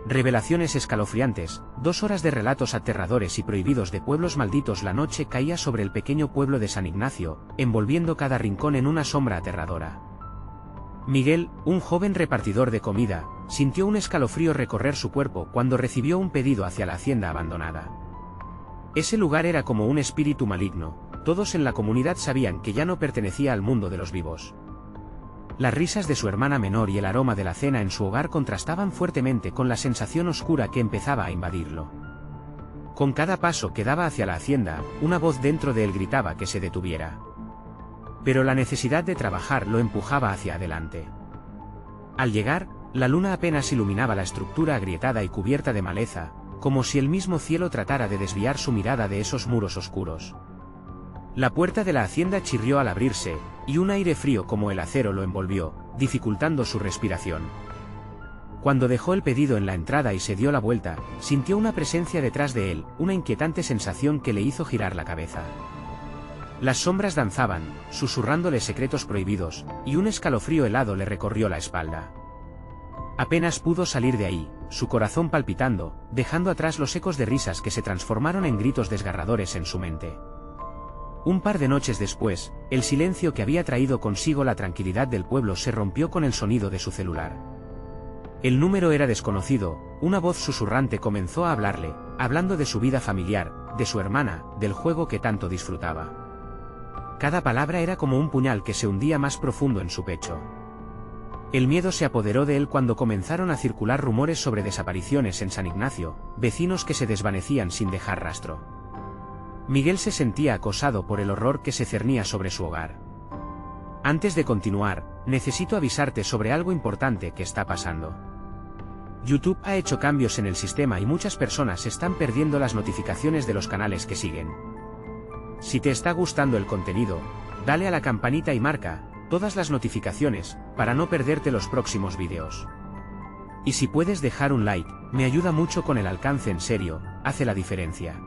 Revelaciones escalofriantes, 2 horas de relatos aterradores y prohibidos de pueblos malditos. La noche caía sobre el pequeño pueblo de San Ignacio, envolviendo cada rincón en una sombra aterradora. Miguel, un joven repartidor de comida, sintió un escalofrío recorrer su cuerpo cuando recibió un pedido hacia la hacienda abandonada. Ese lugar era como un espíritu maligno, todos en la comunidad sabían que ya no pertenecía al mundo de los vivos. Las risas de su hermana menor y el aroma de la cena en su hogar contrastaban fuertemente con la sensación oscura que empezaba a invadirlo. Con cada paso que daba hacia la hacienda, una voz dentro de él gritaba que se detuviera. Pero la necesidad de trabajar lo empujaba hacia adelante. Al llegar, la luna apenas iluminaba la estructura agrietada y cubierta de maleza, como si el mismo cielo tratara de desviar su mirada de esos muros oscuros. La puerta de la hacienda chirrió al abrirse, y un aire frío como el acero lo envolvió, dificultando su respiración. Cuando dejó el pedido en la entrada y se dio la vuelta, sintió una presencia detrás de él, una inquietante sensación que le hizo girar la cabeza. Las sombras danzaban, susurrándole secretos prohibidos, y un escalofrío helado le recorrió la espalda. Apenas pudo salir de ahí, su corazón palpitando, dejando atrás los ecos de risas que se transformaron en gritos desgarradores en su mente. Un par de noches después, el silencio que había traído consigo la tranquilidad del pueblo se rompió con el sonido de su celular. El número era desconocido, una voz susurrante comenzó a hablarle, hablando de su vida familiar, de su hermana, del juego que tanto disfrutaba. Cada palabra era como un puñal que se hundía más profundo en su pecho. El miedo se apoderó de él cuando comenzaron a circular rumores sobre desapariciones en San Ignacio, vecinos que se desvanecían sin dejar rastro. Miguel se sentía acosado por el horror que se cernía sobre su hogar. Antes de continuar, necesito avisarte sobre algo importante que está pasando. YouTube ha hecho cambios en el sistema y muchas personas están perdiendo las notificaciones de los canales que siguen. Si te está gustando el contenido, dale a la campanita y marca todas las notificaciones para no perderte los próximos vídeos. Y si puedes dejar un like, me ayuda mucho con el alcance, en serio, hace la diferencia.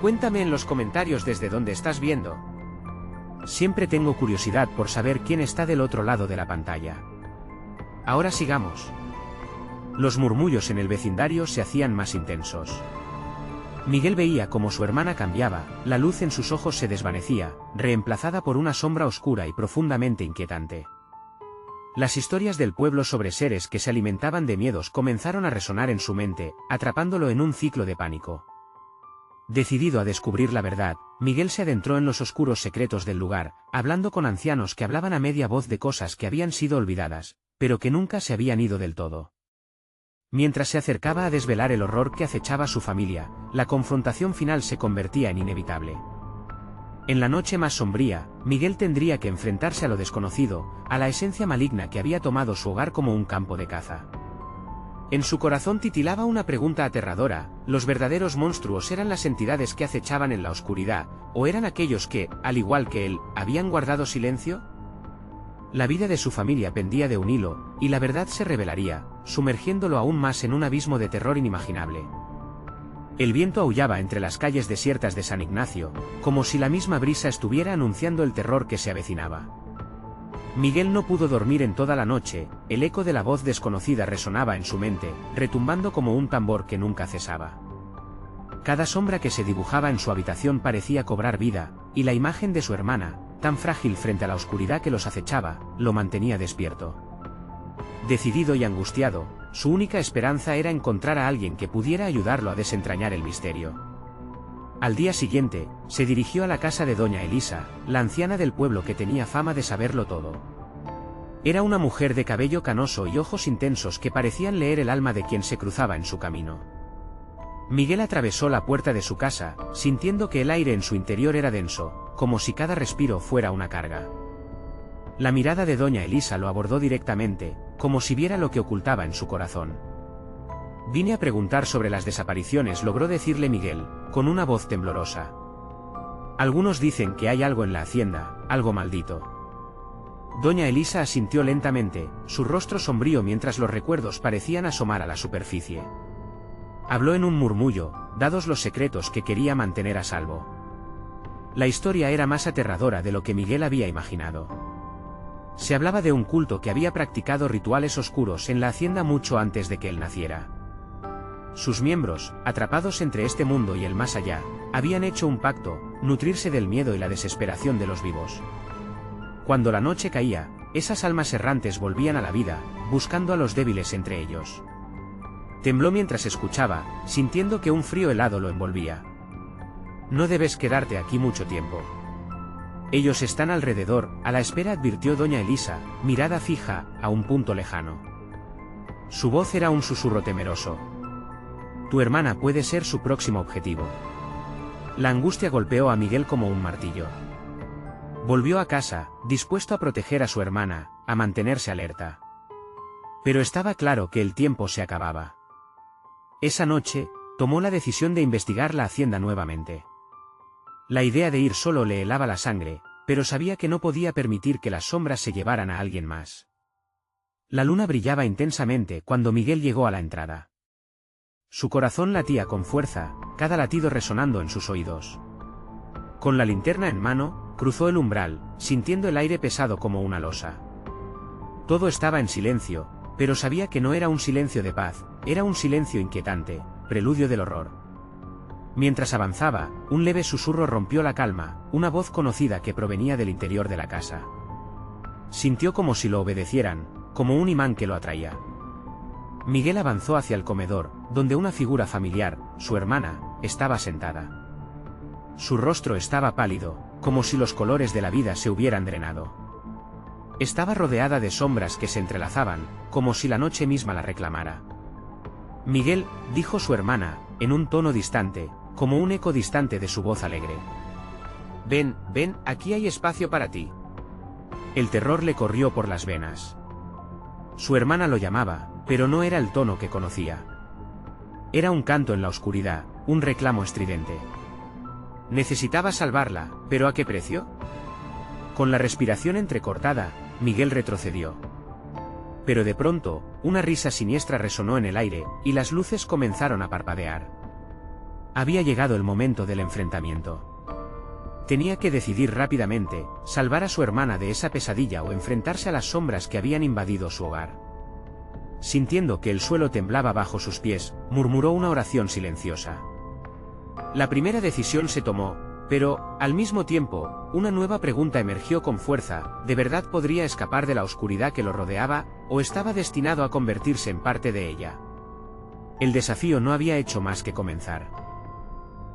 Cuéntame en los comentarios desde dónde estás viendo. Siempre tengo curiosidad por saber quién está del otro lado de la pantalla. Ahora sigamos. Los murmullos en el vecindario se hacían más intensos. Miguel veía cómo su hermana cambiaba, la luz en sus ojos se desvanecía, reemplazada por una sombra oscura y profundamente inquietante. Las historias del pueblo sobre seres que se alimentaban de miedos comenzaron a resonar en su mente, atrapándolo en un ciclo de pánico. Decidido a descubrir la verdad, Miguel se adentró en los oscuros secretos del lugar, hablando con ancianos que hablaban a media voz de cosas que habían sido olvidadas, pero que nunca se habían ido del todo. Mientras se acercaba a desvelar el horror que acechaba a su familia, la confrontación final se convertía en inevitable. En la noche más sombría, Miguel tendría que enfrentarse a lo desconocido, a la esencia maligna que había tomado su hogar como un campo de caza. En su corazón titilaba una pregunta aterradora: ¿los verdaderos monstruos eran las entidades que acechaban en la oscuridad, o eran aquellos que, al igual que él, habían guardado silencio? La vida de su familia pendía de un hilo, y la verdad se revelaría, sumergiéndolo aún más en un abismo de terror inimaginable. El viento aullaba entre las calles desiertas de San Ignacio, como si la misma brisa estuviera anunciando el terror que se avecinaba. Miguel no pudo dormir en toda la noche, el eco de la voz desconocida resonaba en su mente, retumbando como un tambor que nunca cesaba. Cada sombra que se dibujaba en su habitación parecía cobrar vida, y la imagen de su hermana, tan frágil frente a la oscuridad que los acechaba, lo mantenía despierto. Decidido y angustiado, su única esperanza era encontrar a alguien que pudiera ayudarlo a desentrañar el misterio. Al día siguiente, se dirigió a la casa de doña Elisa, la anciana del pueblo que tenía fama de saberlo todo. Era una mujer de cabello canoso y ojos intensos que parecían leer el alma de quien se cruzaba en su camino. Miguel atravesó la puerta de su casa, sintiendo que el aire en su interior era denso, como si cada respiro fuera una carga. La mirada de doña Elisa lo abordó directamente, como si viera lo que ocultaba en su corazón. «Vine a preguntar sobre las desapariciones», logró decirle Miguel, con una voz temblorosa. «Algunos dicen que hay algo en la hacienda, algo maldito». Doña Elisa asintió lentamente, su rostro sombrío mientras los recuerdos parecían asomar a la superficie. Habló en un murmullo, dados los secretos que quería mantener a salvo. La historia era más aterradora de lo que Miguel había imaginado. Se hablaba de un culto que había practicado rituales oscuros en la hacienda mucho antes de que él naciera. Sus miembros, atrapados entre este mundo y el más allá, habían hecho un pacto: nutrirse del miedo y la desesperación de los vivos. Cuando la noche caía, esas almas errantes volvían a la vida, buscando a los débiles entre ellos. Tembló mientras escuchaba, sintiendo que un frío helado lo envolvía. No debes quedarte aquí mucho tiempo. Ellos están alrededor, a la espera, advirtió doña Elisa, mirada fija, a un punto lejano. Su voz era un susurro temeroso. Tu hermana puede ser su próximo objetivo. La angustia golpeó a Miguel como un martillo. Volvió a casa, dispuesto a proteger a su hermana, a mantenerse alerta. Pero estaba claro que el tiempo se acababa. Esa noche, tomó la decisión de investigar la hacienda nuevamente. La idea de ir solo le helaba la sangre, pero sabía que no podía permitir que las sombras se llevaran a alguien más. La luna brillaba intensamente cuando Miguel llegó a la entrada. Su corazón latía con fuerza, cada latido resonando en sus oídos. Con la linterna en mano, cruzó el umbral, sintiendo el aire pesado como una losa. Todo estaba en silencio, pero sabía que no era un silencio de paz, era un silencio inquietante, preludio del horror. Mientras avanzaba, un leve susurro rompió la calma, una voz conocida que provenía del interior de la casa. Sintió como si lo obedecieran, como un imán que lo atraía. Miguel avanzó hacia el comedor, donde una figura familiar, su hermana, estaba sentada. Su rostro estaba pálido, como si los colores de la vida se hubieran drenado. Estaba rodeada de sombras que se entrelazaban, como si la noche misma la reclamara. Miguel, dijo su hermana, en un tono distante, como un eco distante de su voz alegre. Ven, ven, aquí hay espacio para ti. El terror le corrió por las venas. Su hermana lo llamaba, pero no era el tono que conocía. Era un canto en la oscuridad, un reclamo estridente. Necesitaba salvarla, ¿pero a qué precio? Con la respiración entrecortada, Miguel retrocedió. Pero de pronto, una risa siniestra resonó en el aire, y las luces comenzaron a parpadear. Había llegado el momento del enfrentamiento. Tenía que decidir rápidamente, salvar a su hermana de esa pesadilla o enfrentarse a las sombras que habían invadido su hogar. Sintiendo que el suelo temblaba bajo sus pies, murmuró una oración silenciosa. La primera decisión se tomó, pero, al mismo tiempo, una nueva pregunta emergió con fuerza: ¿de verdad podría escapar de la oscuridad que lo rodeaba, o estaba destinado a convertirse en parte de ella? El desafío no había hecho más que comenzar.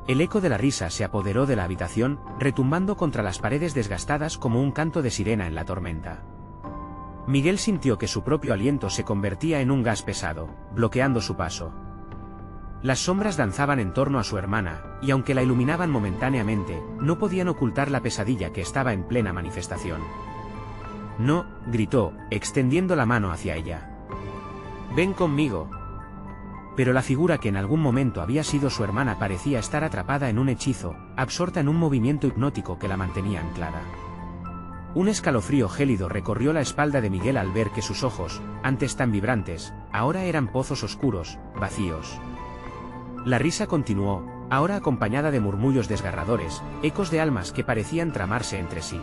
El eco de la risa se apoderó de la habitación, retumbando contra las paredes desgastadas como un canto de sirena en la tormenta. Miguel sintió que su propio aliento se convertía en un gas pesado, bloqueando su paso. Las sombras danzaban en torno a su hermana, y aunque la iluminaban momentáneamente, no podían ocultar la pesadilla que estaba en plena manifestación. No, gritó, extendiendo la mano hacia ella. Ven conmigo. Pero la figura que en algún momento había sido su hermana parecía estar atrapada en un hechizo, absorta en un movimiento hipnótico que la mantenía anclada. Un escalofrío gélido recorrió la espalda de Miguel al ver que sus ojos, antes tan vibrantes, ahora eran pozos oscuros, vacíos. La risa continuó, ahora acompañada de murmullos desgarradores, ecos de almas que parecían tramarse entre sí.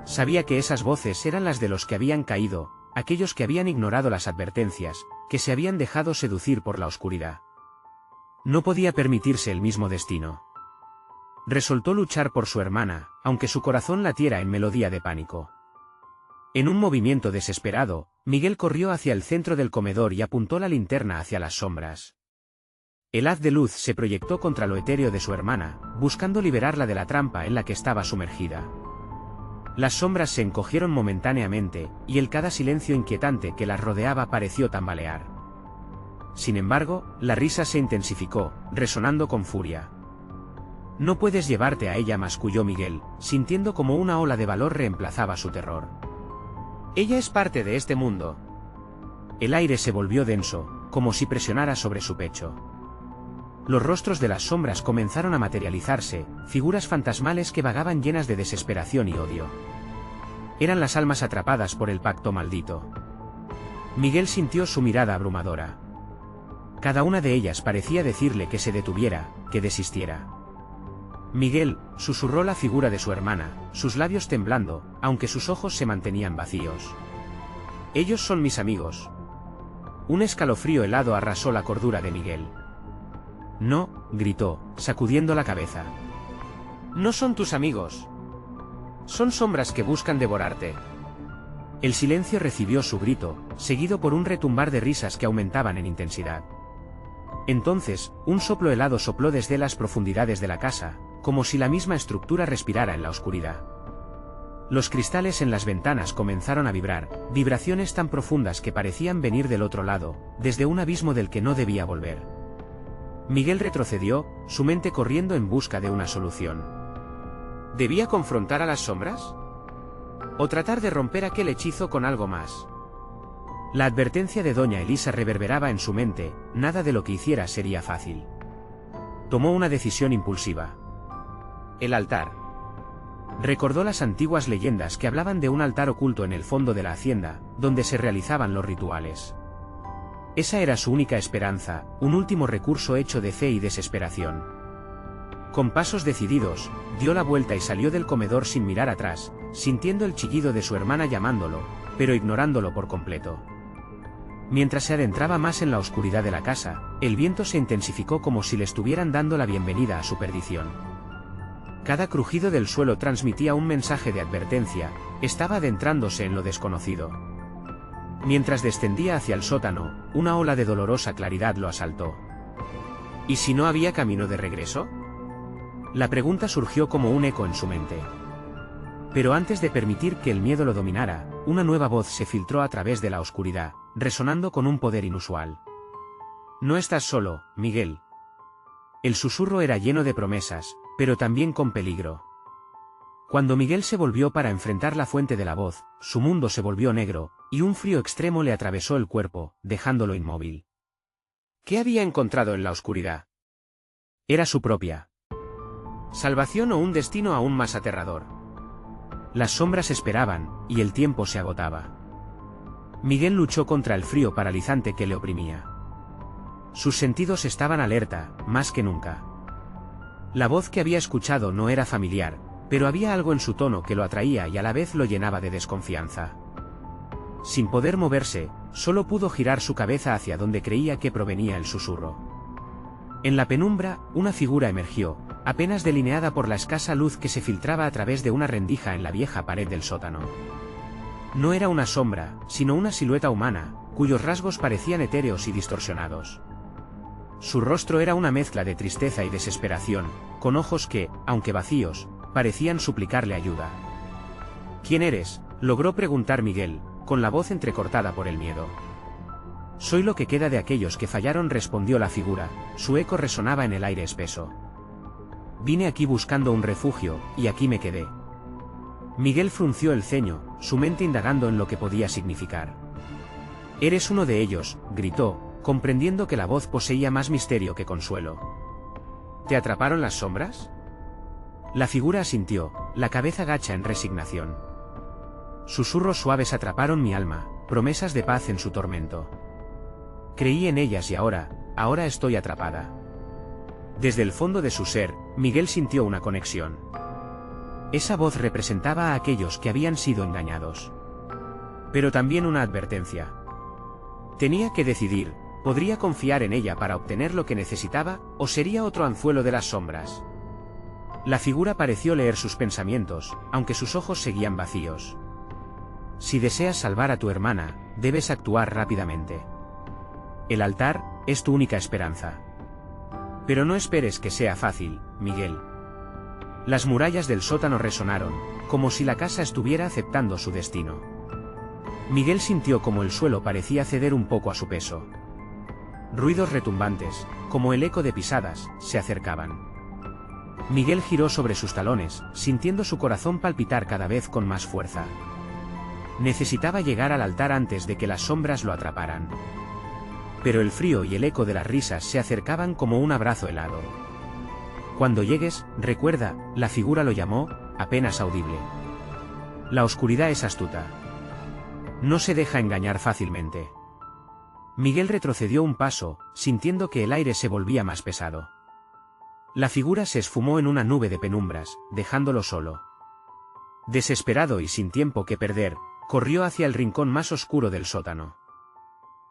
Sabía que esas voces eran las de los que habían caído, aquellos que habían ignorado las advertencias, que se habían dejado seducir por la oscuridad. No podía permitirse el mismo destino. Resoltó luchar por su hermana, aunque su corazón latiera en melodía de pánico. En un movimiento desesperado, Miguel corrió hacia el centro del comedor y apuntó la linterna hacia las sombras. El haz de luz se proyectó contra lo etéreo de su hermana, buscando liberarla de la trampa en la que estaba sumergida. Las sombras se encogieron momentáneamente, y el cada silencio inquietante que las rodeaba pareció tambalear. Sin embargo, la risa se intensificó, resonando con furia. No puedes llevarte a ella, masculló Miguel, sintiendo como una ola de valor reemplazaba su terror. Ella es parte de este mundo. El aire se volvió denso, como si presionara sobre su pecho. Los rostros de las sombras comenzaron a materializarse, figuras fantasmales que vagaban llenas de desesperación y odio. Eran las almas atrapadas por el pacto maldito. Miguel sintió su mirada abrumadora. Cada una de ellas parecía decirle que se detuviera, que desistiera. Miguel, susurró la figura de su hermana, sus labios temblando, aunque sus ojos se mantenían vacíos. Ellos son mis amigos. Un escalofrío helado arrasó la cordura de Miguel. No, gritó, sacudiendo la cabeza. No son tus amigos. Son sombras que buscan devorarte. El silencio recibió su grito, seguido por un retumbar de risas que aumentaban en intensidad. Entonces, un soplo helado sopló desde las profundidades de la casa, como si la misma estructura respirara en la oscuridad. Los cristales en las ventanas comenzaron a vibrar, vibraciones tan profundas que parecían venir del otro lado, desde un abismo del que no debía volver. Miguel retrocedió, su mente corriendo en busca de una solución. ¿Debía confrontar a las sombras? ¿O tratar de romper aquel hechizo con algo más? La advertencia de doña Elisa reverberaba en su mente, nada de lo que hiciera sería fácil. Tomó una decisión impulsiva. El altar. Recordó las antiguas leyendas que hablaban de un altar oculto en el fondo de la hacienda, donde se realizaban los rituales. Esa era su única esperanza, un último recurso hecho de fe y desesperación. Con pasos decididos, dio la vuelta y salió del comedor sin mirar atrás, sintiendo el chillido de su hermana llamándolo, pero ignorándolo por completo. Mientras se adentraba más en la oscuridad de la casa, el viento se intensificó como si le estuvieran dando la bienvenida a su perdición. Cada crujido del suelo transmitía un mensaje de advertencia, estaba adentrándose en lo desconocido. Mientras descendía hacia el sótano, una ola de dolorosa claridad lo asaltó. ¿Y si no había camino de regreso? La pregunta surgió como un eco en su mente. Pero antes de permitir que el miedo lo dominara, una nueva voz se filtró a través de la oscuridad, resonando con un poder inusual. No estás solo, Miguel. El susurro era lleno de promesas, pero también con peligro. Cuando Miguel se volvió para enfrentar la fuente de la voz, su mundo se volvió negro, y un frío extremo le atravesó el cuerpo, dejándolo inmóvil. ¿Qué había encontrado en la oscuridad? Era su propia salvación o un destino aún más aterrador. Las sombras esperaban, y el tiempo se agotaba. Miguel luchó contra el frío paralizante que le oprimía. Sus sentidos estaban alerta, más que nunca. La voz que había escuchado no era familiar, pero había algo en su tono que lo atraía y a la vez lo llenaba de desconfianza. Sin poder moverse, solo pudo girar su cabeza hacia donde creía que provenía el susurro. En la penumbra, una figura emergió, apenas delineada por la escasa luz que se filtraba a través de una rendija en la vieja pared del sótano. No era una sombra, sino una silueta humana, cuyos rasgos parecían etéreos y distorsionados. Su rostro era una mezcla de tristeza y desesperación, con ojos que, aunque vacíos, parecían suplicarle ayuda. ¿Quién eres?, logró preguntar Miguel, con la voz entrecortada por el miedo. Soy lo que queda de aquellos que fallaron, respondió la figura, su eco resonaba en el aire espeso. Vine aquí buscando un refugio, y aquí me quedé. Miguel frunció el ceño, su mente indagando en lo que podía significar. Eres uno de ellos, gritó, comprendiendo que la voz poseía más misterio que consuelo. ¿Te atraparon las sombras? La figura asintió, la cabeza gacha en resignación. Susurros suaves atraparon mi alma, promesas de paz en su tormento. Creí en ellas y ahora estoy atrapada. Desde el fondo de su ser, Miguel sintió una conexión. Esa voz representaba a aquellos que habían sido engañados. Pero también una advertencia. Tenía que decidir, ¿podría confiar en ella para obtener lo que necesitaba, o sería otro anzuelo de las sombras? La figura pareció leer sus pensamientos, aunque sus ojos seguían vacíos. Si deseas salvar a tu hermana, debes actuar rápidamente. El altar es tu única esperanza. Pero no esperes que sea fácil, Miguel. Las murallas del sótano resonaron, como si la casa estuviera aceptando su destino. Miguel sintió como el suelo parecía ceder un poco a su peso. Ruidos retumbantes, como el eco de pisadas, se acercaban. Miguel giró sobre sus talones, sintiendo su corazón palpitar cada vez con más fuerza. Necesitaba llegar al altar antes de que las sombras lo atraparan. Pero el frío y el eco de las risas se acercaban como un abrazo helado. Cuando llegues, recuerda, la figura lo llamó, apenas audible. La oscuridad es astuta. No se deja engañar fácilmente. Miguel retrocedió un paso, sintiendo que el aire se volvía más pesado. La figura se esfumó en una nube de penumbras, dejándolo solo. Desesperado y sin tiempo que perder, corrió hacia el rincón más oscuro del sótano.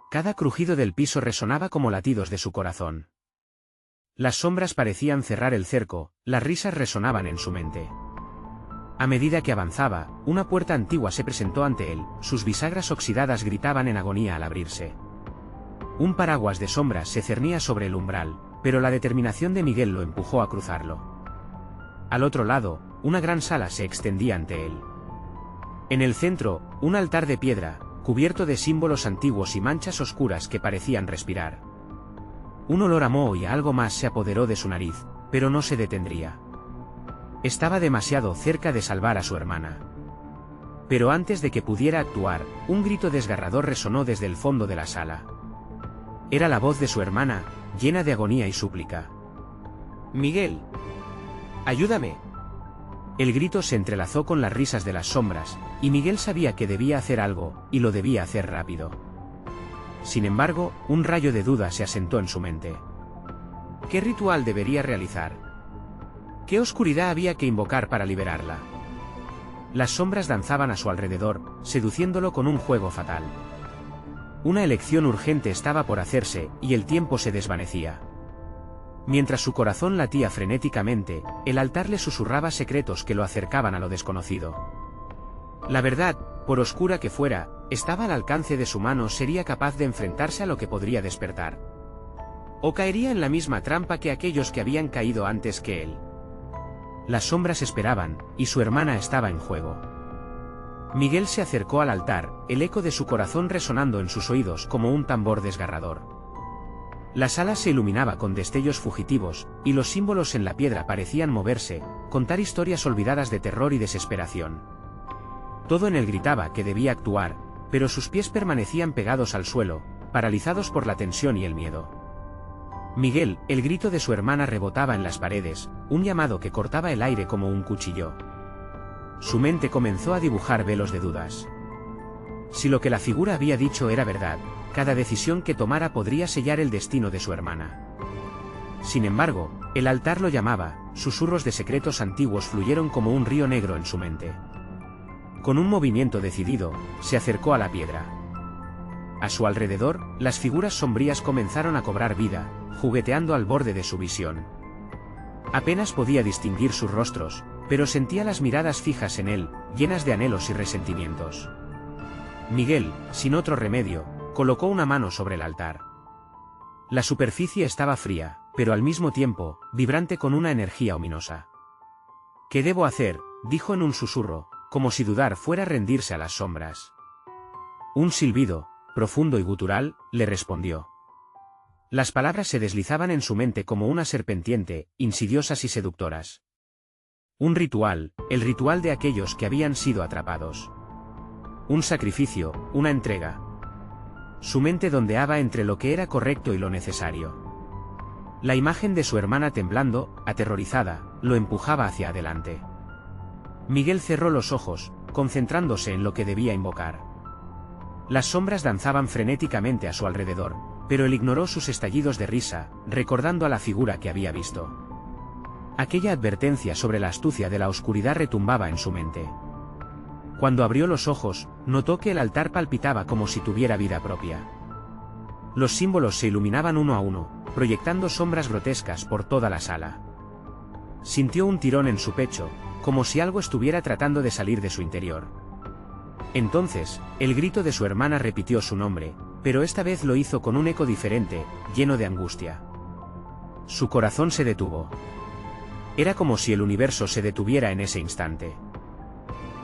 Cada crujido del piso resonaba como latidos de su corazón. Las sombras parecían cerrar el cerco, las risas resonaban en su mente. A medida que avanzaba, una puerta antigua se presentó ante él, sus bisagras oxidadas gritaban en agonía al abrirse. Un paraguas de sombras se cernía sobre el umbral, pero la determinación de Miguel lo empujó a cruzarlo. Al otro lado, una gran sala se extendía ante él. En el centro, un altar de piedra, cubierto de símbolos antiguos y manchas oscuras que parecían respirar. Un olor a moho y a algo más se apoderó de su nariz, pero no se detendría. Estaba demasiado cerca de salvar a su hermana. Pero antes de que pudiera actuar, un grito desgarrador resonó desde el fondo de la sala. Era la voz de su hermana, llena de agonía y súplica. «Miguel, ayúdame». El grito se entrelazó con las risas de las sombras, y Miguel sabía que debía hacer algo, y lo debía hacer rápido. Sin embargo, un rayo de duda se asentó en su mente. ¿Qué ritual debería realizar? ¿Qué oscuridad había que invocar para liberarla? Las sombras danzaban a su alrededor, seduciéndolo con un juego fatal. Una elección urgente estaba por hacerse, y el tiempo se desvanecía. Mientras su corazón latía frenéticamente, el altar le susurraba secretos que lo acercaban a lo desconocido. La verdad, por oscura que fuera, estaba al alcance de su mano. Sería capaz de enfrentarse a lo que podría despertar. O caería en la misma trampa que aquellos que habían caído antes que él. Las sombras esperaban, y su hermana estaba en juego. Miguel se acercó al altar, el eco de su corazón resonando en sus oídos como un tambor desgarrador. La sala se iluminaba con destellos fugitivos, y los símbolos en la piedra parecían moverse, contar historias olvidadas de terror y desesperación. Todo en él gritaba que debía actuar, pero sus pies permanecían pegados al suelo, paralizados por la tensión y el miedo. Miguel, el grito de su hermana rebotaba en las paredes, un llamado que cortaba el aire como un cuchillo. Su mente comenzó a dibujar velos de dudas. Si lo que la figura había dicho era verdad, cada decisión que tomara podría sellar el destino de su hermana. Sin embargo, el altar lo llamaba, susurros de secretos antiguos fluyeron como un río negro en su mente. Con un movimiento decidido, se acercó a la piedra. A su alrededor, las figuras sombrías comenzaron a cobrar vida, jugueteando al borde de su visión. Apenas podía distinguir sus rostros, pero sentía las miradas fijas en él, llenas de anhelos y resentimientos. Miguel, sin otro remedio, colocó una mano sobre el altar. La superficie estaba fría, pero al mismo tiempo, vibrante con una energía ominosa. «¿Qué debo hacer?», dijo en un susurro, como si dudar fuera rendirse a las sombras. Un silbido, profundo y gutural, le respondió. Las palabras se deslizaban en su mente como una serpentiente, insidiosas y seductoras. Un ritual, el ritual de aquellos que habían sido atrapados. Un sacrificio, una entrega. Su mente ondeaba entre lo que era correcto y lo necesario. La imagen de su hermana temblando, aterrorizada, lo empujaba hacia adelante. Miguel cerró los ojos, concentrándose en lo que debía invocar. Las sombras danzaban frenéticamente a su alrededor, pero él ignoró sus estallidos de risa, recordando a la figura que había visto. Aquella advertencia sobre la astucia de la oscuridad retumbaba en su mente. Cuando abrió los ojos, notó que el altar palpitaba como si tuviera vida propia. Los símbolos se iluminaban uno a uno, proyectando sombras grotescas por toda la sala. Sintió un tirón en su pecho, como si algo estuviera tratando de salir de su interior. Entonces, el grito de su hermana repitió su nombre, pero esta vez lo hizo con un eco diferente, lleno de angustia. Su corazón se detuvo. Era como si el universo se detuviera en ese instante.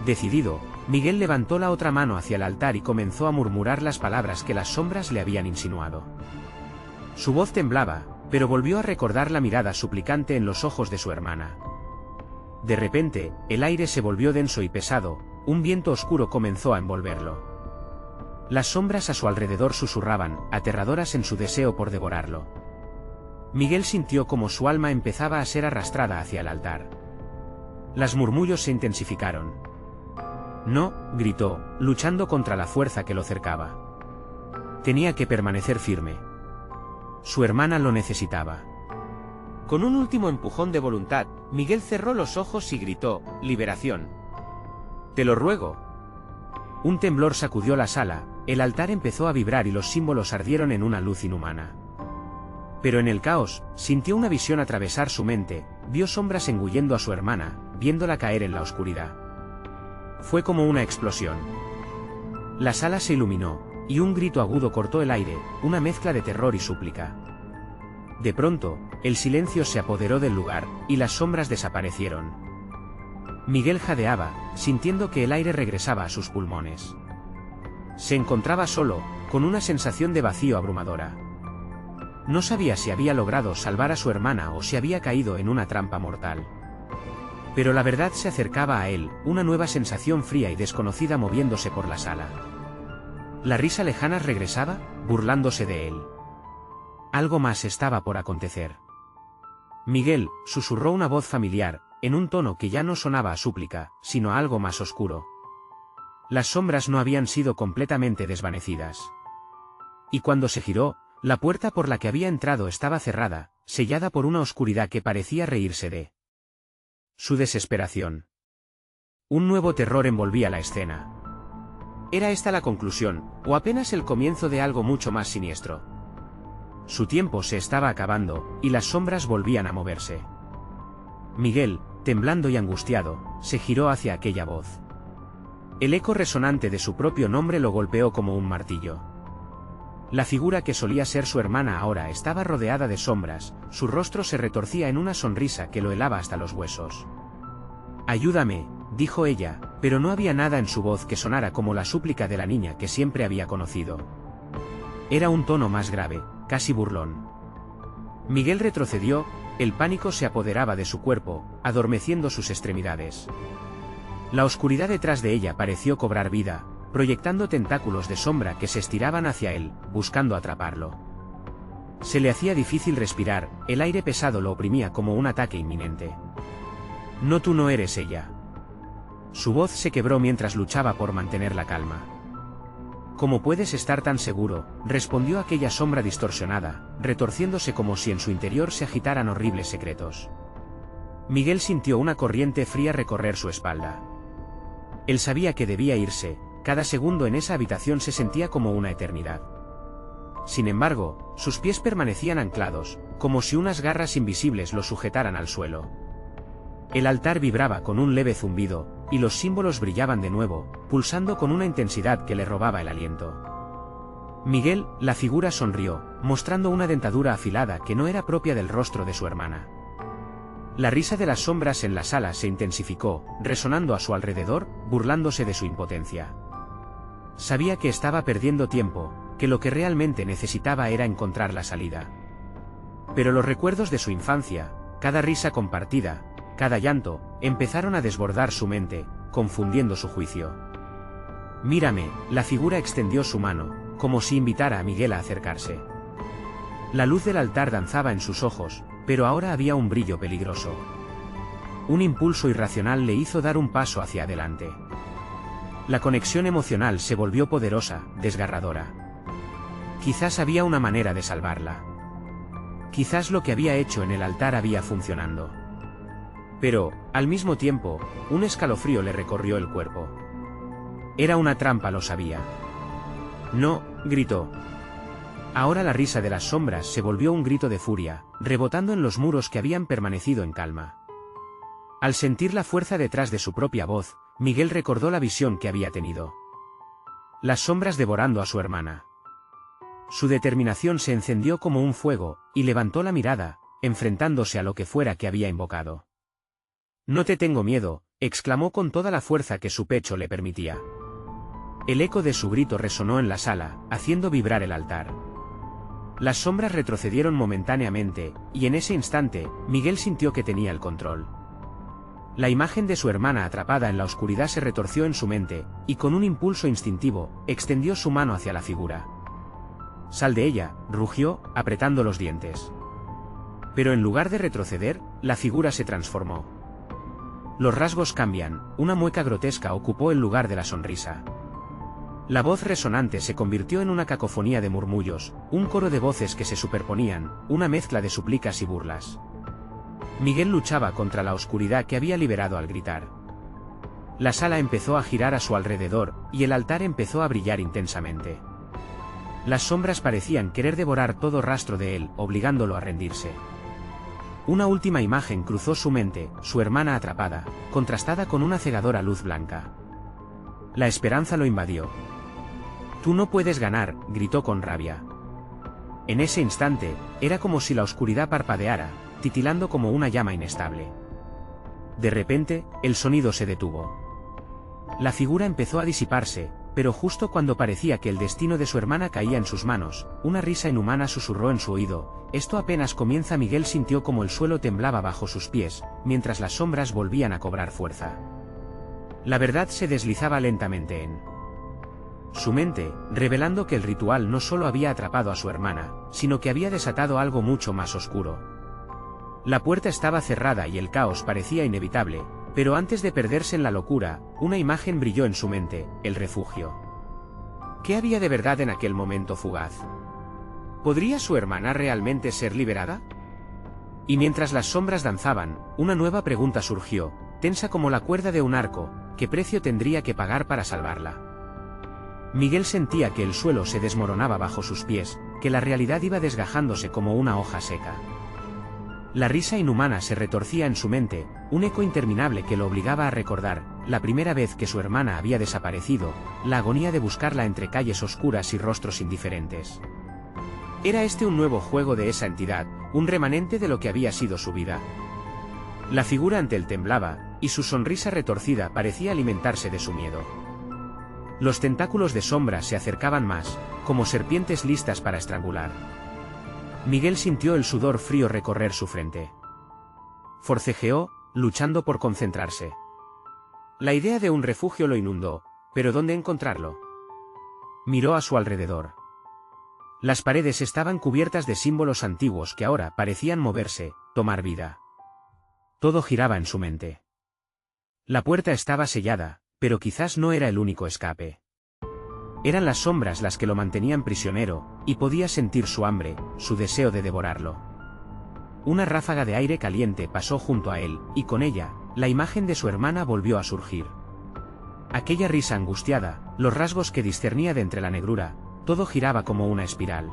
Decidido, Miguel levantó la otra mano hacia el altar y comenzó a murmurar las palabras que las sombras le habían insinuado. Su voz temblaba, pero volvió a recordar la mirada suplicante en los ojos de su hermana. De repente, el aire se volvió denso y pesado, un viento oscuro comenzó a envolverlo. Las sombras a su alrededor susurraban, aterradoras en su deseo por devorarlo. Miguel sintió como su alma empezaba a ser arrastrada hacia el altar. Los murmullos se intensificaron. «No», gritó, luchando contra la fuerza que lo cercaba. Tenía que permanecer firme. Su hermana lo necesitaba. Con un último empujón de voluntad, Miguel cerró los ojos y gritó: «Liberación. Te lo ruego». Un temblor sacudió la sala, el altar empezó a vibrar y los símbolos ardieron en una luz inhumana. Pero en el caos, sintió una visión atravesar su mente, vio sombras engullendo a su hermana, viéndola caer en la oscuridad. Fue como una explosión. La sala se iluminó, y un grito agudo cortó el aire, una mezcla de terror y súplica. De pronto, el silencio se apoderó del lugar, y las sombras desaparecieron. Miguel jadeaba, sintiendo que el aire regresaba a sus pulmones. Se encontraba solo, con una sensación de vacío abrumadora. No sabía si había logrado salvar a su hermana o si había caído en una trampa mortal. Pero la verdad se acercaba a él, una nueva sensación fría y desconocida moviéndose por la sala. La risa lejana regresaba, burlándose de él. Algo más estaba por acontecer. «Miguel», susurró una voz familiar, en un tono que ya no sonaba a súplica, sino a algo más oscuro. Las sombras no habían sido completamente desvanecidas. Y cuando se giró, la puerta por la que había entrado estaba cerrada, sellada por una oscuridad que parecía reírse de su desesperación. Un nuevo terror envolvía la escena. ¿Era esta la conclusión, o apenas el comienzo de algo mucho más siniestro? Su tiempo se estaba acabando, y las sombras volvían a moverse. Miguel, temblando y angustiado, se giró hacia aquella voz. El eco resonante de su propio nombre lo golpeó como un martillo. La figura que solía ser su hermana ahora estaba rodeada de sombras, su rostro se retorcía en una sonrisa que lo helaba hasta los huesos. «Ayúdame», dijo ella, pero no había nada en su voz que sonara como la súplica de la niña que siempre había conocido. Era un tono más grave, casi burlón. Miguel retrocedió, el pánico se apoderaba de su cuerpo, adormeciendo sus extremidades. La oscuridad detrás de ella pareció cobrar vida, proyectando tentáculos de sombra que se estiraban hacia él, buscando atraparlo. Se le hacía difícil respirar, el aire pesado lo oprimía como un ataque inminente. «No, tú no eres ella». Su voz se quebró mientras luchaba por mantener la calma. «¿Cómo puedes estar tan seguro?», respondió aquella sombra distorsionada, retorciéndose como si en su interior se agitaran horribles secretos. Miguel sintió una corriente fría recorrer su espalda. Él sabía que debía irse, cada segundo en esa habitación se sentía como una eternidad. Sin embargo, sus pies permanecían anclados, como si unas garras invisibles lo sujetaran al suelo. El altar vibraba con un leve zumbido, y los símbolos brillaban de nuevo, pulsando con una intensidad que le robaba el aliento. Miguel, la figura sonrió, mostrando una dentadura afilada que no era propia del rostro de su hermana. La risa de las sombras en la sala se intensificó, resonando a su alrededor, burlándose de su impotencia. Sabía que estaba perdiendo tiempo, que lo que realmente necesitaba era encontrar la salida. Pero los recuerdos de su infancia, cada risa compartida, cada llanto, empezaron a desbordar su mente, confundiendo su juicio. «Mírame», la figura extendió su mano, como si invitara a Miguel a acercarse. La luz del altar danzaba en sus ojos, pero ahora había un brillo peligroso. Un impulso irracional le hizo dar un paso hacia adelante. La conexión emocional se volvió poderosa, desgarradora. Quizás había una manera de salvarla. Quizás lo que había hecho en el altar había funcionado. Pero, al mismo tiempo, un escalofrío le recorrió el cuerpo. Era una trampa, lo sabía. «No», gritó. Ahora la risa de las sombras se volvió un grito de furia, rebotando en los muros que habían permanecido en calma. Al sentir la fuerza detrás de su propia voz, Miguel recordó la visión que había tenido. Las sombras devorando a su hermana. Su determinación se encendió como un fuego, y levantó la mirada, enfrentándose a lo que fuera que había invocado. «No te tengo miedo», exclamó con toda la fuerza que su pecho le permitía. El eco de su grito resonó en la sala, haciendo vibrar el altar. Las sombras retrocedieron momentáneamente, y en ese instante, Miguel sintió que tenía el control. La imagen de su hermana atrapada en la oscuridad se retorció en su mente, y con un impulso instintivo, extendió su mano hacia la figura. «Sal de ella», rugió, apretando los dientes. Pero en lugar de retroceder, la figura se transformó. Los rasgos cambian, una mueca grotesca ocupó el lugar de la sonrisa. La voz resonante se convirtió en una cacofonía de murmullos, un coro de voces que se superponían, una mezcla de súplicas y burlas. Miguel luchaba contra la oscuridad que había liberado al gritar. La sala empezó a girar a su alrededor, y el altar empezó a brillar intensamente. Las sombras parecían querer devorar todo rastro de él, obligándolo a rendirse. Una última imagen cruzó su mente, su hermana atrapada, contrastada con una cegadora luz blanca. La esperanza lo invadió. «Tú no puedes ganar», gritó con rabia. En ese instante, era como si la oscuridad parpadeara, titilando como una llama inestable. De repente, el sonido se detuvo. La figura empezó a disiparse, pero justo cuando parecía que el destino de su hermana caía en sus manos, una risa inhumana susurró en su oído. Esto apenas comienza. Miguel sintió como el suelo temblaba bajo sus pies, mientras las sombras volvían a cobrar fuerza. La verdad se deslizaba lentamente en su mente, revelando que el ritual no solo había atrapado a su hermana, sino que había desatado algo mucho más oscuro. La puerta estaba cerrada y el caos parecía inevitable, pero antes de perderse en la locura, una imagen brilló en su mente: el refugio. ¿Qué había de verdad en aquel momento fugaz? ¿Podría su hermana realmente ser liberada? Y mientras las sombras danzaban, una nueva pregunta surgió, tensa como la cuerda de un arco: ¿qué precio tendría que pagar para salvarla? Miguel sentía que el suelo se desmoronaba bajo sus pies, que la realidad iba desgajándose como una hoja seca. La risa inhumana se retorcía en su mente, un eco interminable que lo obligaba a recordar, la primera vez que su hermana había desaparecido, la agonía de buscarla entre calles oscuras y rostros indiferentes. ¿Era este un nuevo juego de esa entidad, un remanente de lo que había sido su vida? La figura ante él temblaba, y su sonrisa retorcida parecía alimentarse de su miedo. Los tentáculos de sombra se acercaban más, como serpientes listas para estrangular. Miguel sintió el sudor frío recorrer su frente. Forcejeó, luchando por concentrarse. La idea de un refugio lo inundó, pero ¿dónde encontrarlo? Miró a su alrededor. Las paredes estaban cubiertas de símbolos antiguos que ahora parecían moverse, tomar vida. Todo giraba en su mente. La puerta estaba sellada, pero quizás no era el único escape. Eran las sombras las que lo mantenían prisionero, y podía sentir su hambre, su deseo de devorarlo. Una ráfaga de aire caliente pasó junto a él, y con ella, la imagen de su hermana volvió a surgir. Aquella risa angustiada, los rasgos que discernía de entre la negrura, todo giraba como una espiral.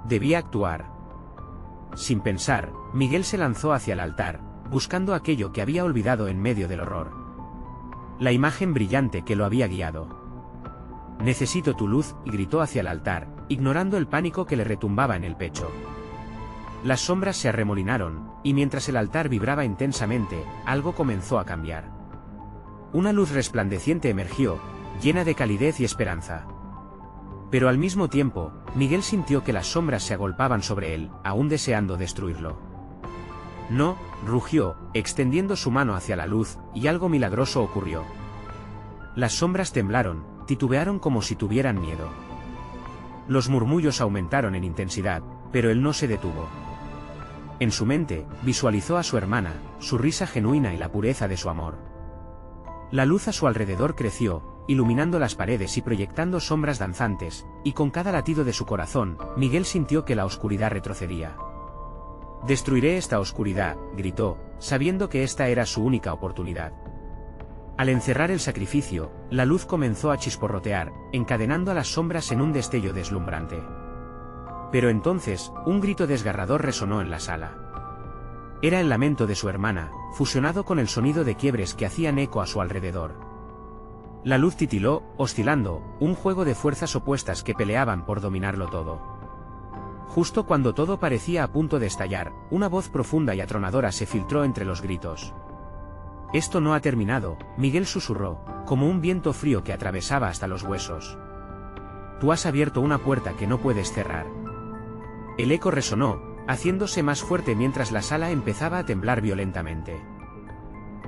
Debía actuar. Sin pensar, Miguel se lanzó hacia el altar, buscando aquello que había olvidado en medio del horror. La imagen brillante que lo había guiado. «Necesito tu luz», gritó hacia el altar, ignorando el pánico que le retumbaba en el pecho. Las sombras se arremolinaron, y mientras el altar vibraba intensamente, algo comenzó a cambiar. Una luz resplandeciente emergió, llena de calidez y esperanza. Pero al mismo tiempo, Miguel sintió que las sombras se agolpaban sobre él, aún deseando destruirlo. «No», rugió, extendiendo su mano hacia la luz, y algo milagroso ocurrió. Las sombras temblaron, titubearon como si tuvieran miedo. Los murmullos aumentaron en intensidad, pero él no se detuvo. En su mente, visualizó a su hermana, su risa genuina y la pureza de su amor. La luz a su alrededor creció, iluminando las paredes y proyectando sombras danzantes, y con cada latido de su corazón, Miguel sintió que la oscuridad retrocedía. «Destruiré esta oscuridad», gritó, sabiendo que esta era su única oportunidad. Al encerrar el sacrificio, la luz comenzó a chisporrotear, encadenando a las sombras en un destello deslumbrante. Pero entonces, un grito desgarrador resonó en la sala. Era el lamento de su hermana, fusionado con el sonido de quiebres que hacían eco a su alrededor. La luz titiló, oscilando, un juego de fuerzas opuestas que peleaban por dominarlo todo. Justo cuando todo parecía a punto de estallar, una voz profunda y atronadora se filtró entre los gritos. «Esto no ha terminado», Miguel susurró, como un viento frío que atravesaba hasta los huesos. «Tú has abierto una puerta que no puedes cerrar». El eco resonó, haciéndose más fuerte mientras la sala empezaba a temblar violentamente.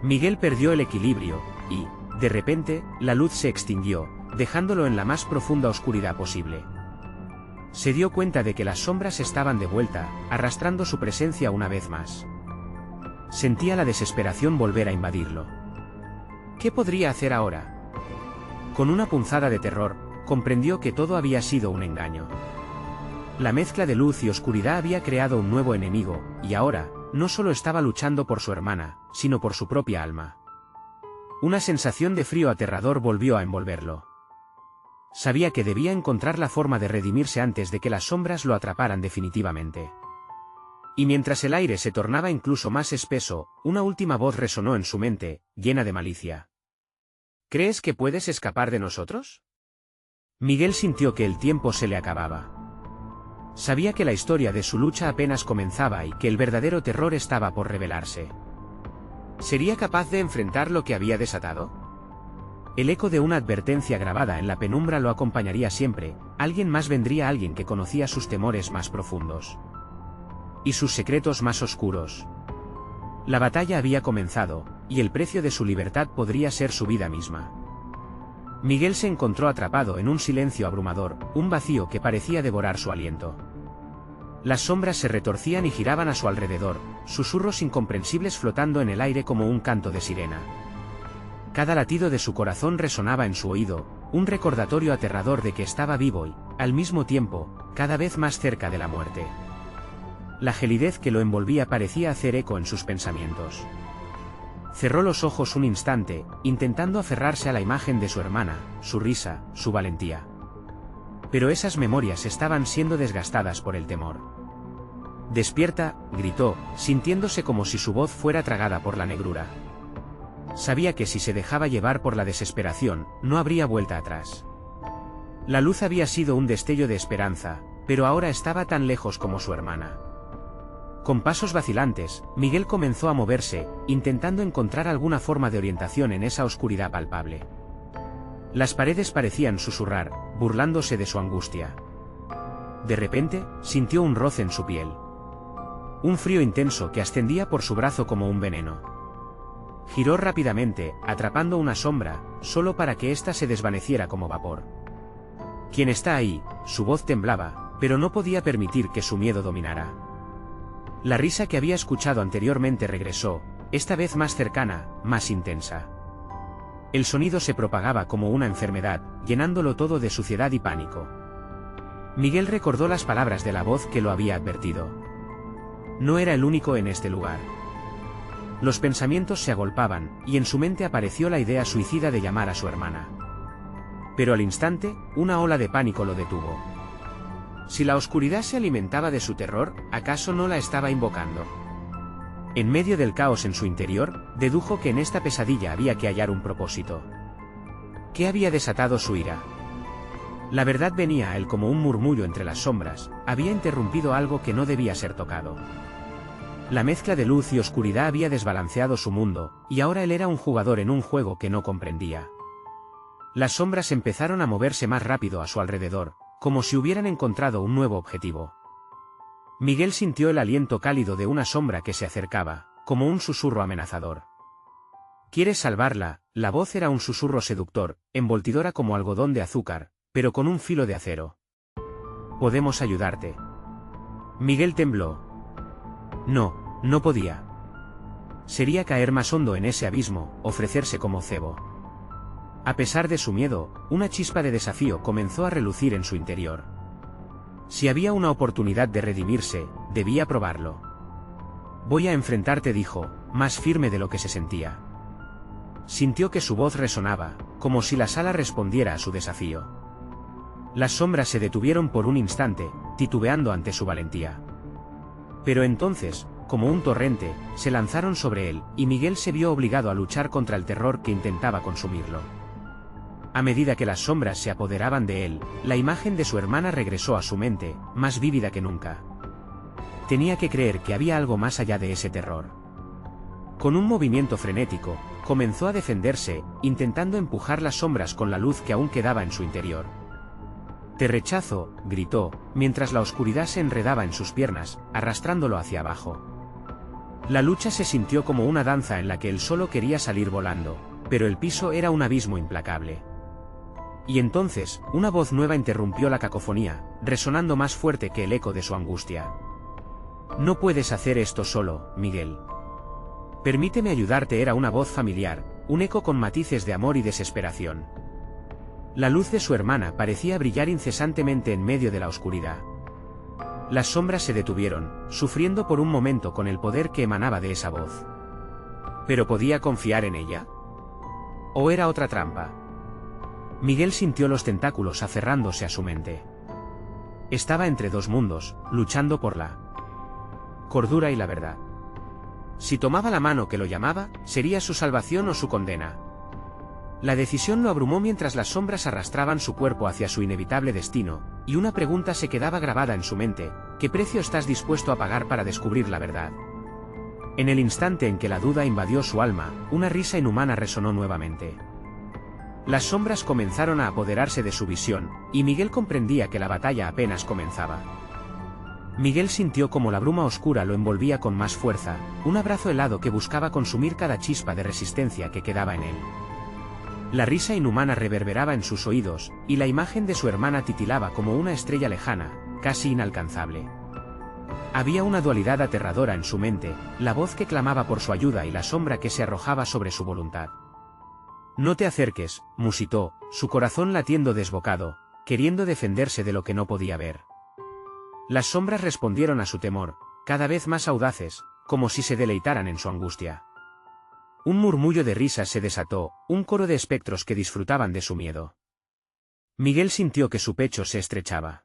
Miguel perdió el equilibrio, y, de repente, la luz se extinguió, dejándolo en la más profunda oscuridad posible. Se dio cuenta de que las sombras estaban de vuelta, arrastrando su presencia una vez más. Sentía la desesperación volver a invadirlo. ¿Qué podría hacer ahora? Con una punzada de terror, comprendió que todo había sido un engaño. La mezcla de luz y oscuridad había creado un nuevo enemigo, y ahora, no solo estaba luchando por su hermana, sino por su propia alma. Una sensación de frío aterrador volvió a envolverlo. Sabía que debía encontrar la forma de redimirse antes de que las sombras lo atraparan definitivamente. Y mientras el aire se tornaba incluso más espeso, una última voz resonó en su mente, llena de malicia. ¿Crees que puedes escapar de nosotros? Miguel sintió que el tiempo se le acababa. Sabía que la historia de su lucha apenas comenzaba y que el verdadero terror estaba por revelarse. ¿Sería capaz de enfrentar lo que había desatado? El eco de una advertencia grabada en la penumbra lo acompañaría siempre, alguien más vendría, alguien que conocía sus temores más profundos. Y sus secretos más oscuros. La batalla había comenzado, y el precio de su libertad podría ser su vida misma. Miguel se encontró atrapado en un silencio abrumador, un vacío que parecía devorar su aliento. Las sombras se retorcían y giraban a su alrededor, susurros incomprensibles flotando en el aire como un canto de sirena. Cada latido de su corazón resonaba en su oído, un recordatorio aterrador de que estaba vivo y, al mismo tiempo, cada vez más cerca de la muerte. La gelidez que lo envolvía parecía hacer eco en sus pensamientos. Cerró los ojos un instante, intentando aferrarse a la imagen de su hermana, su risa, su valentía. Pero esas memorias estaban siendo desgastadas por el temor. «Despierta», gritó, sintiéndose como si su voz fuera tragada por la negrura. Sabía que si se dejaba llevar por la desesperación, no habría vuelta atrás. La luz había sido un destello de esperanza, pero ahora estaba tan lejos como su hermana. Con pasos vacilantes, Miguel comenzó a moverse, intentando encontrar alguna forma de orientación en esa oscuridad palpable. Las paredes parecían susurrar, burlándose de su angustia. De repente, sintió un roce en su piel. Un frío intenso que ascendía por su brazo como un veneno. Giró rápidamente, atrapando una sombra, solo para que ésta se desvaneciera como vapor. «¿Quién está ahí?», su voz temblaba, pero no podía permitir que su miedo dominara. La risa que había escuchado anteriormente regresó, esta vez más cercana, más intensa. El sonido se propagaba como una enfermedad, llenándolo todo de suciedad y pánico. Miguel recordó las palabras de la voz que lo había advertido. No era el único en este lugar. Los pensamientos se agolpaban, y en su mente apareció la idea suicida de llamar a su hermana. Pero al instante, una ola de pánico lo detuvo. Si la oscuridad se alimentaba de su terror, ¿acaso no la estaba invocando? En medio del caos en su interior, dedujo que en esta pesadilla había que hallar un propósito. ¿Qué había desatado su ira? La verdad venía a él como un murmullo entre las sombras, había interrumpido algo que no debía ser tocado. La mezcla de luz y oscuridad había desbalanceado su mundo, y ahora él era un jugador en un juego que no comprendía. Las sombras empezaron a moverse más rápido a su alrededor, como si hubieran encontrado un nuevo objetivo. Miguel sintió el aliento cálido de una sombra que se acercaba, como un susurro amenazador. «¿Quieres salvarla?». La voz era un susurro seductor, envoltidora como algodón de azúcar, pero con un filo de acero. «Podemos ayudarte». Miguel tembló. No podía. Sería caer más hondo en ese abismo, ofrecerse como cebo. A pesar de su miedo, una chispa de desafío comenzó a relucir en su interior. Si había una oportunidad de redimirse, debía probarlo. «Voy a enfrentarte», dijo, más firme de lo que se sentía. Sintió que su voz resonaba, como si la sala respondiera a su desafío. Las sombras se detuvieron por un instante, titubeando ante su valentía. Pero entonces, como un torrente, se lanzaron sobre él, y Miguel se vio obligado a luchar contra el terror que intentaba consumirlo. A medida que las sombras se apoderaban de él, la imagen de su hermana regresó a su mente, más vívida que nunca. Tenía que creer que había algo más allá de ese terror. Con un movimiento frenético, comenzó a defenderse, intentando empujar las sombras con la luz que aún quedaba en su interior. «Te rechazo», gritó, mientras la oscuridad se enredaba en sus piernas, arrastrándolo hacia abajo. La lucha se sintió como una danza en la que él solo quería salir volando, pero el piso era un abismo implacable. Y entonces, una voz nueva interrumpió la cacofonía, resonando más fuerte que el eco de su angustia. «No puedes hacer esto solo, Miguel. Permíteme ayudarte». Era una voz familiar, un eco con matices de amor y desesperación. La luz de su hermana parecía brillar incesantemente en medio de la oscuridad. Las sombras se detuvieron, sufriendo por un momento con el poder que emanaba de esa voz. ¿Pero podía confiar en ella? ¿O era otra trampa? Miguel sintió los tentáculos aferrándose a su mente. Estaba entre dos mundos, luchando por la cordura y la verdad. Si tomaba la mano que lo llamaba, sería su salvación o su condena. La decisión lo abrumó mientras las sombras arrastraban su cuerpo hacia su inevitable destino, y una pregunta se quedaba grabada en su mente: ¿qué precio estás dispuesto a pagar para descubrir la verdad? En el instante en que la duda invadió su alma, una risa inhumana resonó nuevamente. Las sombras comenzaron a apoderarse de su visión, y Miguel comprendía que la batalla apenas comenzaba. Miguel sintió como la bruma oscura lo envolvía con más fuerza, un abrazo helado que buscaba consumir cada chispa de resistencia que quedaba en él. La risa inhumana reverberaba en sus oídos, y la imagen de su hermana titilaba como una estrella lejana, casi inalcanzable. Había una dualidad aterradora en su mente, la voz que clamaba por su ayuda y la sombra que se arrojaba sobre su voluntad. «No te acerques», musitó, su corazón latiendo desbocado, queriendo defenderse de lo que no podía ver. Las sombras respondieron a su temor, cada vez más audaces, como si se deleitaran en su angustia. Un murmullo de risas se desató, un coro de espectros que disfrutaban de su miedo. Miguel sintió que su pecho se estrechaba.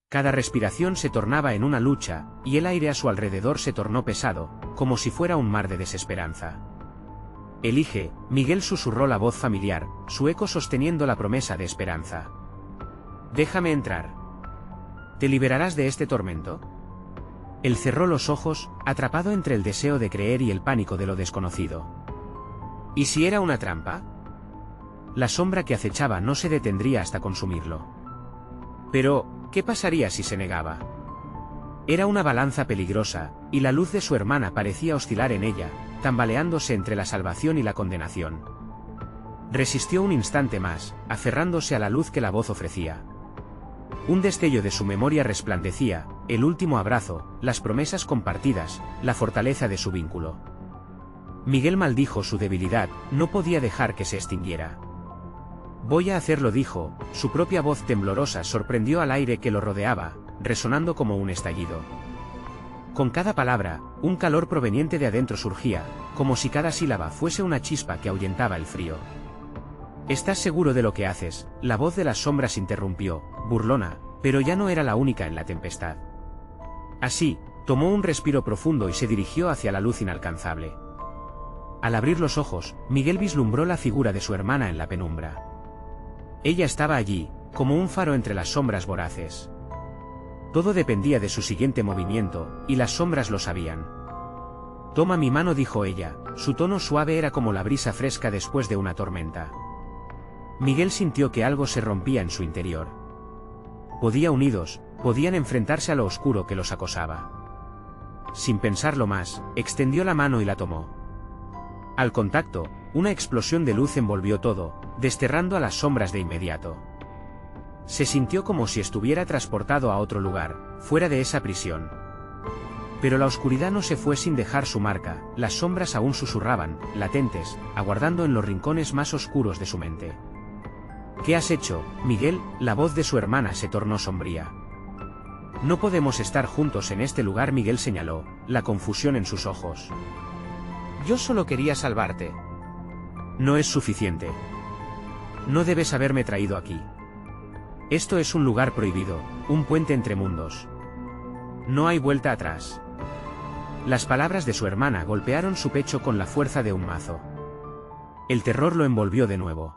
Cada respiración se tornaba en una lucha, y el aire a su alrededor se tornó pesado, como si fuera un mar de desesperanza. «Elige», Miguel susurró la voz familiar, su eco sosteniendo la promesa de esperanza. «Déjame entrar. ¿Te liberarás de este tormento?» Él cerró los ojos, atrapado entre el deseo de creer y el pánico de lo desconocido. ¿Y si era una trampa? La sombra que acechaba no se detendría hasta consumirlo. Pero, ¿qué pasaría si se negaba? Era una balanza peligrosa, y la luz de su hermana parecía oscilar en ella, tambaleándose entre la salvación y la condenación. Resistió un instante más, aferrándose a la luz que la voz ofrecía. Un destello de su memoria resplandecía, el último abrazo, las promesas compartidas, la fortaleza de su vínculo. Miguel maldijo su debilidad, no podía dejar que se extinguiera. «Voy a hacerlo», dijo, su propia voz temblorosa sorprendió al aire que lo rodeaba, resonando como un estallido. Con cada palabra, un calor proveniente de adentro surgía, como si cada sílaba fuese una chispa que ahuyentaba el frío. «¿Estás seguro de lo que haces?», la voz de las sombras interrumpió, burlona, pero ya no era la única en la tempestad. Así, tomó un respiro profundo y se dirigió hacia la luz inalcanzable. Al abrir los ojos, Miguel vislumbró la figura de su hermana en la penumbra. Ella estaba allí, como un faro entre las sombras voraces. Todo dependía de su siguiente movimiento, y las sombras lo sabían. «Toma mi mano», dijo ella, su tono suave era como la brisa fresca después de una tormenta. Miguel sintió que algo se rompía en su interior. Podían enfrentarse a lo oscuro que los acosaba. Sin pensarlo más, extendió la mano y la tomó. Al contacto, una explosión de luz envolvió todo, desterrando a las sombras de inmediato. Se sintió como si estuviera transportado a otro lugar, fuera de esa prisión. Pero la oscuridad no se fue sin dejar su marca, las sombras aún susurraban, latentes, aguardando en los rincones más oscuros de su mente. «¿Qué has hecho, Miguel?», la voz de su hermana se tornó sombría. «No podemos estar juntos en este lugar», Miguel señaló, la confusión en sus ojos. «Yo solo quería salvarte». «No es suficiente. No debes haberme traído aquí. Esto es un lugar prohibido, un puente entre mundos. No hay vuelta atrás». Las palabras de su hermana golpearon su pecho con la fuerza de un mazo. El terror lo envolvió de nuevo.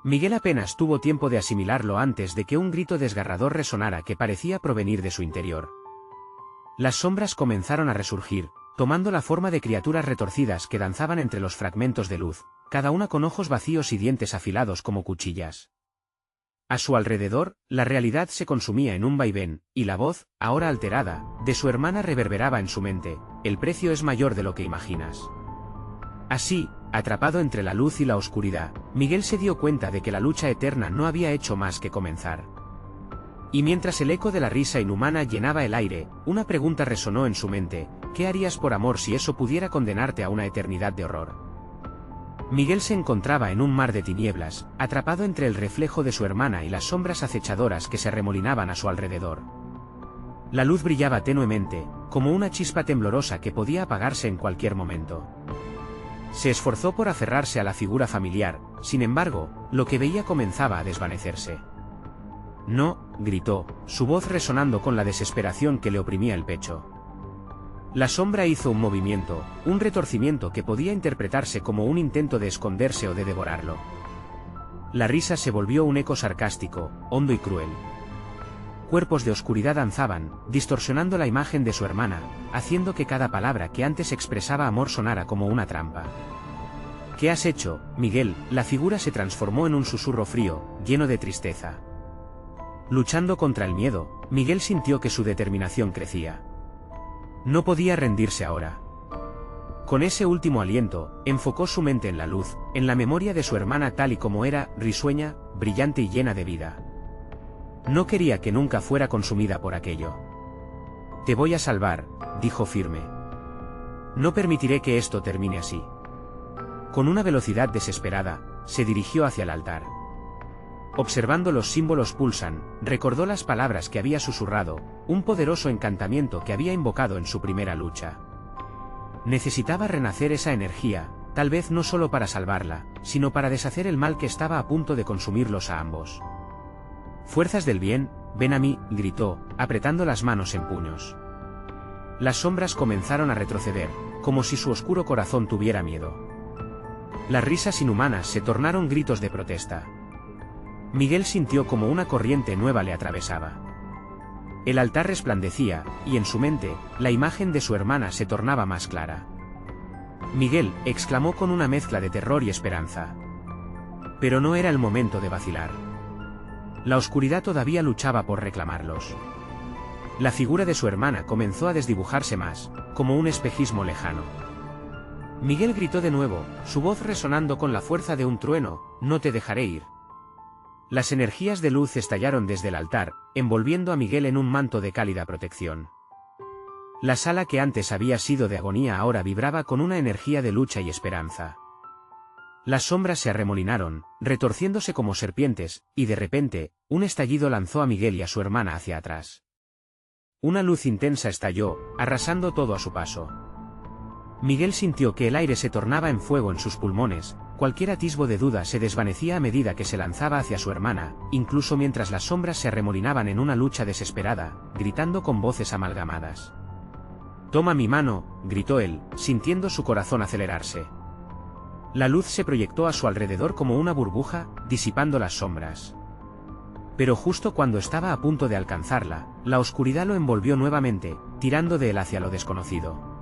Miguel apenas tuvo tiempo de asimilarlo antes de que un grito desgarrador resonara que parecía provenir de su interior. Las sombras comenzaron a resurgir, tomando la forma de criaturas retorcidas que danzaban entre los fragmentos de luz, cada una con ojos vacíos y dientes afilados como cuchillas. A su alrededor, la realidad se consumía en un vaivén, y la voz, ahora alterada, de su hermana reverberaba en su mente: «El precio es mayor de lo que imaginas». Así, atrapado entre la luz y la oscuridad, Miguel se dio cuenta de que la lucha eterna no había hecho más que comenzar. Y mientras el eco de la risa inhumana llenaba el aire, una pregunta resonó en su mente: ¿qué harías por amor si eso pudiera condenarte a una eternidad de horror? Miguel se encontraba en un mar de tinieblas, atrapado entre el reflejo de su hermana y las sombras acechadoras que se arremolinaban a su alrededor. La luz brillaba tenuemente, como una chispa temblorosa que podía apagarse en cualquier momento. Se esforzó por aferrarse a la figura familiar, sin embargo, lo que veía comenzaba a desvanecerse. «No», gritó, su voz resonando con la desesperación que le oprimía el pecho. La sombra hizo un movimiento, un retorcimiento que podía interpretarse como un intento de esconderse o de devorarlo. La risa se volvió un eco sarcástico, hondo y cruel. Cuerpos de oscuridad danzaban, distorsionando la imagen de su hermana, haciendo que cada palabra que antes expresaba amor sonara como una trampa. «¿Qué has hecho, Miguel?». La figura se transformó en un susurro frío, lleno de tristeza. Luchando contra el miedo, Miguel sintió que su determinación crecía. No podía rendirse ahora. Con ese último aliento, enfocó su mente en la luz, en la memoria de su hermana tal y como era, risueña, brillante y llena de vida. No quería que nunca fuera consumida por aquello. «Te voy a salvar», dijo firme. «No permitiré que esto termine así». Con una velocidad desesperada, se dirigió hacia el altar. Observando los símbolos pulsan, recordó las palabras que había susurrado, un poderoso encantamiento que había invocado en su primera lucha. Necesitaba renacer esa energía, tal vez no solo para salvarla, sino para deshacer el mal que estaba a punto de consumirlos a ambos. «Fuerzas del bien, ven a mí», gritó, apretando las manos en puños. Las sombras comenzaron a retroceder, como si su oscuro corazón tuviera miedo. Las risas inhumanas se tornaron gritos de protesta. Miguel sintió como una corriente nueva le atravesaba. El altar resplandecía, y en su mente, la imagen de su hermana se tornaba más clara. «Miguel», exclamó con una mezcla de terror y esperanza. Pero no era el momento de vacilar. La oscuridad todavía luchaba por reclamarlos. La figura de su hermana comenzó a desdibujarse más, como un espejismo lejano. Miguel gritó de nuevo, su voz resonando con la fuerza de un trueno: «No te dejaré ir». Las energías de luz estallaron desde el altar, envolviendo a Miguel en un manto de cálida protección. La sala que antes había sido de agonía ahora vibraba con una energía de lucha y esperanza. Las sombras se arremolinaron, retorciéndose como serpientes, y de repente, un estallido lanzó a Miguel y a su hermana hacia atrás. Una luz intensa estalló, arrasando todo a su paso. Miguel sintió que el aire se tornaba en fuego en sus pulmones, cualquier atisbo de duda se desvanecía a medida que se lanzaba hacia su hermana, incluso mientras las sombras se arremolinaban en una lucha desesperada, gritando con voces amalgamadas. «Toma mi mano», gritó él, sintiendo su corazón acelerarse. La luz se proyectó a su alrededor como una burbuja, disipando las sombras. Pero justo cuando estaba a punto de alcanzarla, la oscuridad lo envolvió nuevamente, tirando de él hacia lo desconocido.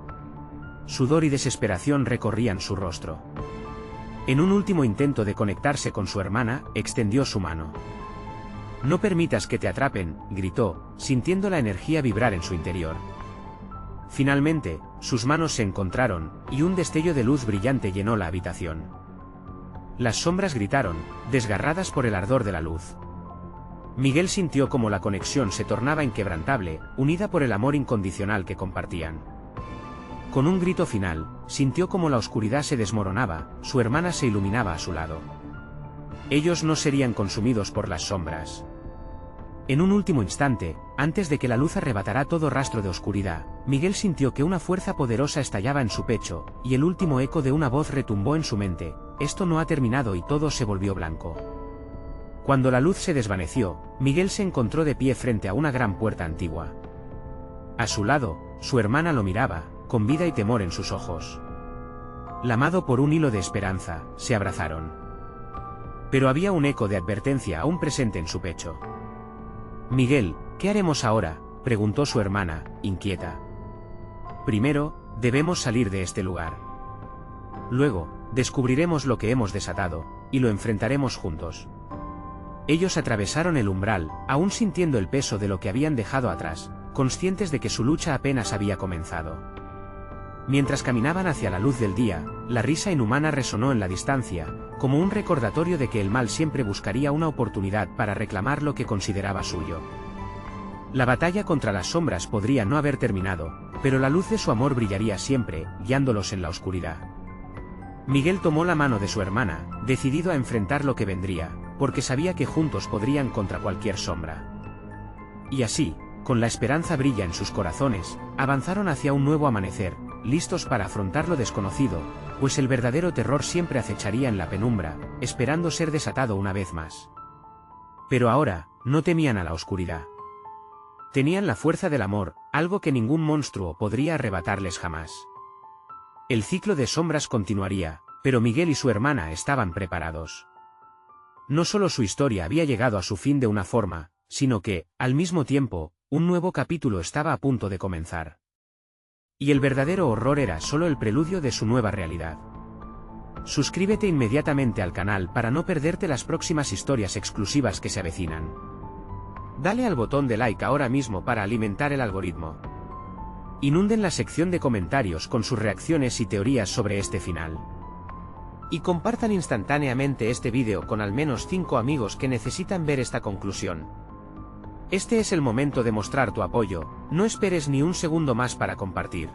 Sudor y desesperación recorrían su rostro. En un último intento de conectarse con su hermana, extendió su mano. «No permitas que te atrapen», gritó, sintiendo la energía vibrar en su interior. Finalmente, sus manos se encontraron, y un destello de luz brillante llenó la habitación. Las sombras gritaron, desgarradas por el ardor de la luz. Miguel sintió como la conexión se tornaba inquebrantable, unida por el amor incondicional que compartían. Con un grito final, sintió como la oscuridad se desmoronaba, su hermana se iluminaba a su lado. Ellos no serían consumidos por las sombras. En un último instante, antes de que la luz arrebatara todo rastro de oscuridad, Miguel sintió que una fuerza poderosa estallaba en su pecho, y el último eco de una voz retumbó en su mente: «Esto no ha terminado», y todo se volvió blanco. Cuando la luz se desvaneció, Miguel se encontró de pie frente a una gran puerta antigua. A su lado, su hermana lo miraba, con vida y temor en sus ojos. Lamado por un hilo de esperanza, se abrazaron. Pero había un eco de advertencia aún presente en su pecho. «Miguel, ¿qué haremos ahora?», preguntó su hermana, inquieta. «Primero, debemos salir de este lugar. Luego, descubriremos lo que hemos desatado, y lo enfrentaremos juntos». Ellos atravesaron el umbral, aún sintiendo el peso de lo que habían dejado atrás, conscientes de que su lucha apenas había comenzado. Mientras caminaban hacia la luz del día, la risa inhumana resonó en la distancia, como un recordatorio de que el mal siempre buscaría una oportunidad para reclamar lo que consideraba suyo. La batalla contra las sombras podría no haber terminado, pero la luz de su amor brillaría siempre, guiándolos en la oscuridad. Miguel tomó la mano de su hermana, decidido a enfrentar lo que vendría, porque sabía que juntos podrían contra cualquier sombra. Y así, con la esperanza brilla en sus corazones, avanzaron hacia un nuevo amanecer, listos para afrontar lo desconocido, pues el verdadero terror siempre acecharía en la penumbra, esperando ser desatado una vez más. Pero ahora, no temían a la oscuridad. Tenían la fuerza del amor, algo que ningún monstruo podría arrebatarles jamás. El ciclo de sombras continuaría, pero Miguel y su hermana estaban preparados. No solo su historia había llegado a su fin de una forma, sino que, al mismo tiempo, un nuevo capítulo estaba a punto de comenzar. Y el verdadero horror era solo el preludio de su nueva realidad. Suscríbete inmediatamente al canal para no perderte las próximas historias exclusivas que se avecinan. Dale al botón de like ahora mismo para alimentar el algoritmo. Inunden la sección de comentarios con sus reacciones y teorías sobre este final. Y compartan instantáneamente este vídeo con al menos 5 amigos que necesitan ver esta conclusión. Este es el momento de mostrar tu apoyo, no esperes ni un segundo más para compartir.